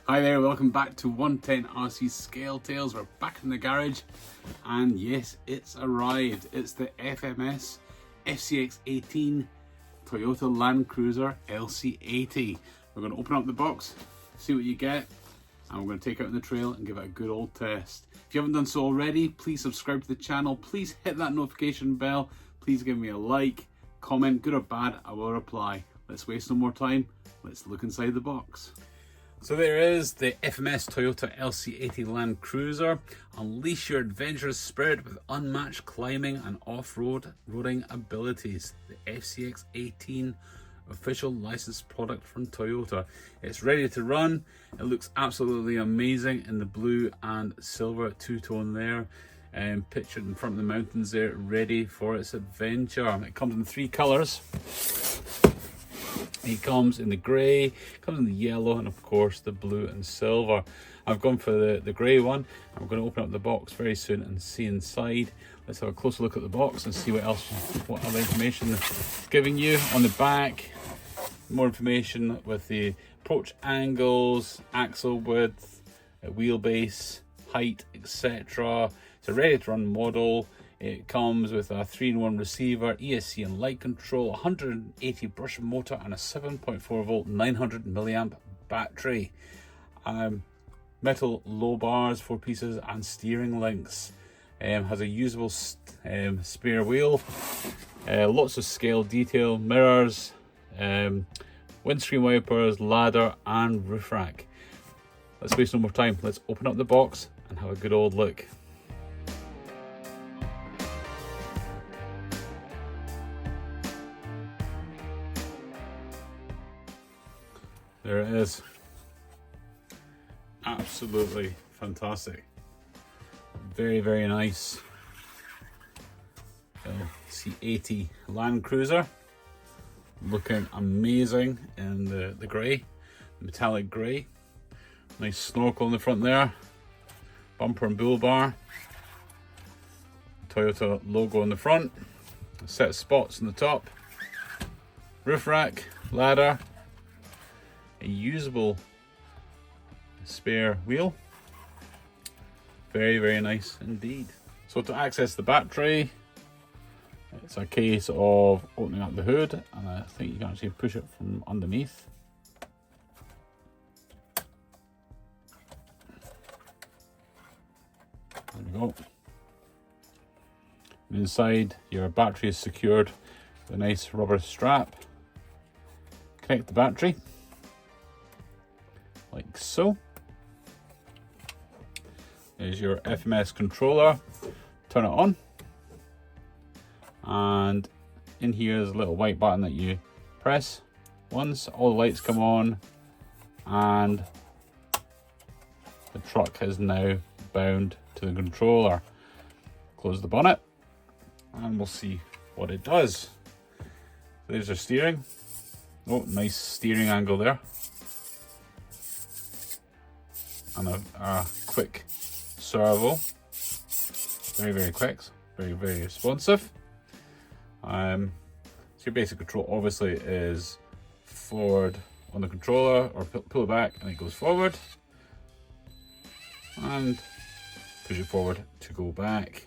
Hi there, welcome back to 110 RC Scale Tales. We're back in the garage, and yes, it's arrived. It's the FMS FCX18 Toyota Land Cruiser LC80. We're going to open up the box, see what you get, and we're going to take it out on the trail and give it a good old test. If you haven't done so already, please subscribe to the channel. Please hit that notification bell. Please give me a like, comment, good or bad, I will reply. Let's waste no more time. Let's look inside the box. So there is the FMS Toyota LC80 Land Cruiser. Unleash your adventurous spirit with unmatched climbing and off-roading abilities. The FCX18 official licensed product from Toyota. It's ready to run. It looks absolutely amazing in the blue and silver two-tone there. Pictured in front of the mountains there, ready for its adventure. It comes in 3 colours. It comes in the grey, comes in the yellow, and of course the blue and silver. I've gone for the grey one. I'm going to open up the box very soon and see inside. Let's have a closer look at the box and see what other information it's giving you. On the back, more information with the approach angles, axle width, wheelbase, height, etc. It's a ready to run model. It comes with a 3-in-1 receiver, ESC and light control, 180 brush motor, and a 7.4 volt 900 milliamp battery. Metal low bars, 4 pieces, and steering links. Has a usable spare wheel. Lots of scale detail, mirrors, windscreen wipers, ladder, and roof rack. Let's waste no more time. Let's open up the box and have a good old look. There it is. Absolutely fantastic. Very, very nice. LC80 Land Cruiser. Looking amazing in the grey, metallic grey. Nice snorkel in the front there. Bumper and bull bar. Toyota logo on the front. A set of spots on the top. Roof rack, ladder. A usable spare wheel. Very, very nice indeed. So to access the battery, it's a case of opening up the hood, and I think you can actually push it from underneath. There we go. And inside, your battery is secured with a nice rubber strap. Connect the battery like so. There's your FMS controller. Turn it on, and in here is a little white button that you press once. All the lights come on, and the truck is now bound to the controller. Close the bonnet and we'll see what it does. There's our steering. Oh, nice steering angle there. And a quick servo. Very, very quick. Very, very responsive. So your basic control obviously is forward on the controller, or pull it back and it goes forward. And push it forward to go back.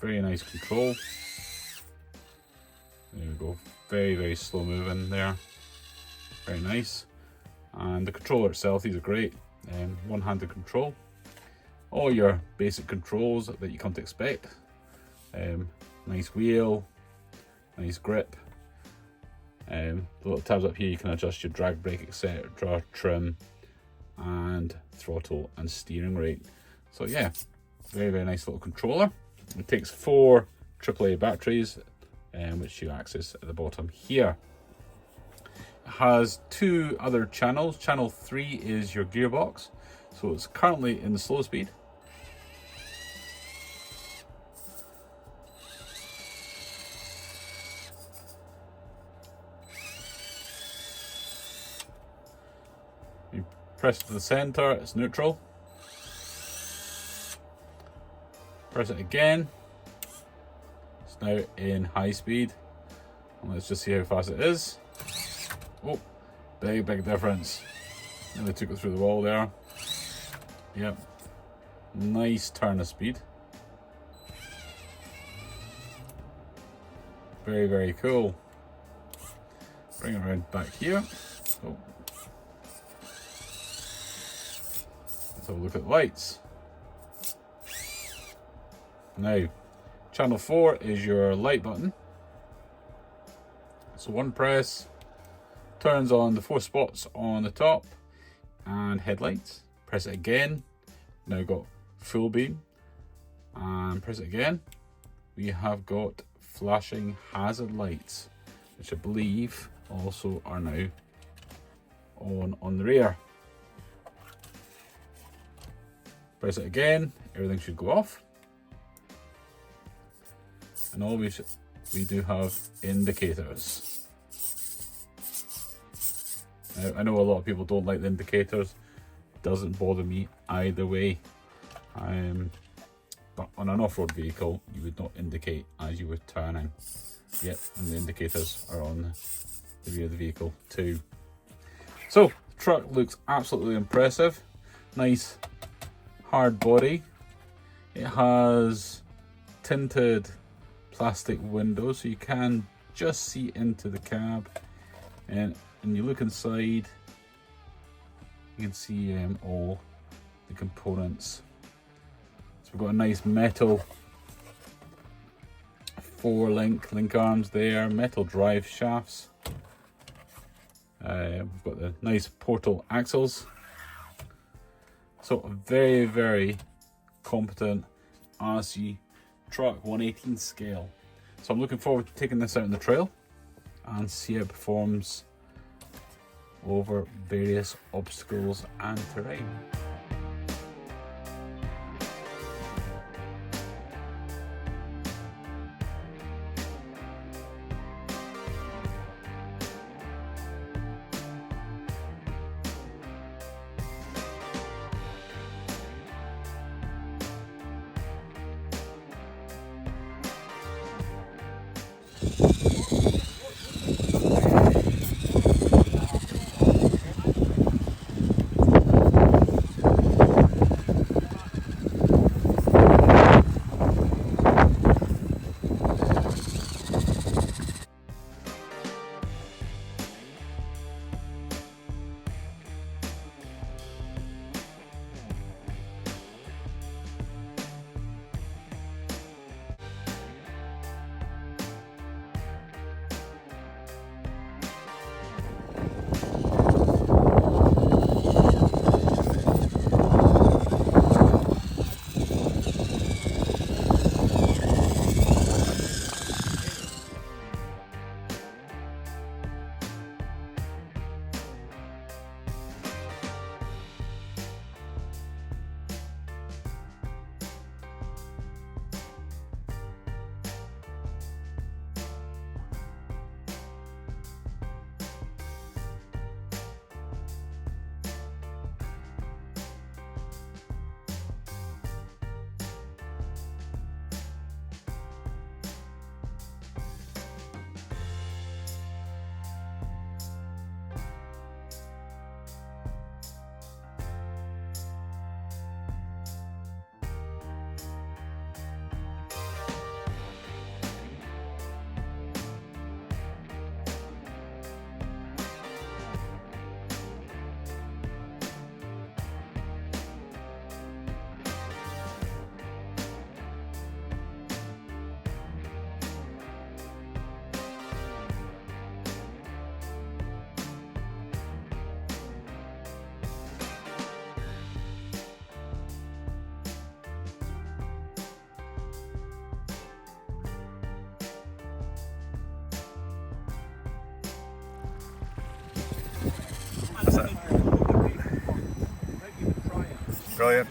Very nice control. There we go. Very, very slow moving there. Very nice. And the controller itself, these are great. One-handed control. All your basic controls that you come to expect. Nice wheel, nice grip. The little tabs up here, you can adjust your drag, brake, etc., trim, and throttle and steering rate. So yeah, very, very nice little controller. It takes 4 AAA batteries, which you access at the bottom here. It has 2 other channels. Channel 3 is your gearbox, so it's currently in the slow speed. You press it to the center, it's neutral. Press it again, it's now in high speed. And let's just see how fast it is. Oh, big difference. Nearly took it through the wall there. Yep. Nice turn of speed. Very cool. Bring it around back here. Oh. Let's have a look at the lights. Now, channel 4 is your light button. So one press turns on the 4 spots on the top and headlights. Press it again. Now got full beam. And press it again. We have got flashing hazard lights, which I believe also are now on the rear. Press it again, everything should go off. And always we do have indicators. Now, I know a lot of people don't like the indicators. Doesn't bother me either way. But on an off-road vehicle, you would not indicate as you were turning. Yep, and the indicators are on the rear of the vehicle too. So, the truck looks absolutely impressive. Nice hard body. It has tinted plastic windows, so you can just see into the cab. And when you look inside, you can see all the components. So we've got a nice metal 4-link arms there, metal drive shafts. We've got the nice portal axles. So a very competent RC truck, 1/18 scale. So I'm looking forward to taking this out on the trail and see how it performs over various obstacles and terrain. Brilliant.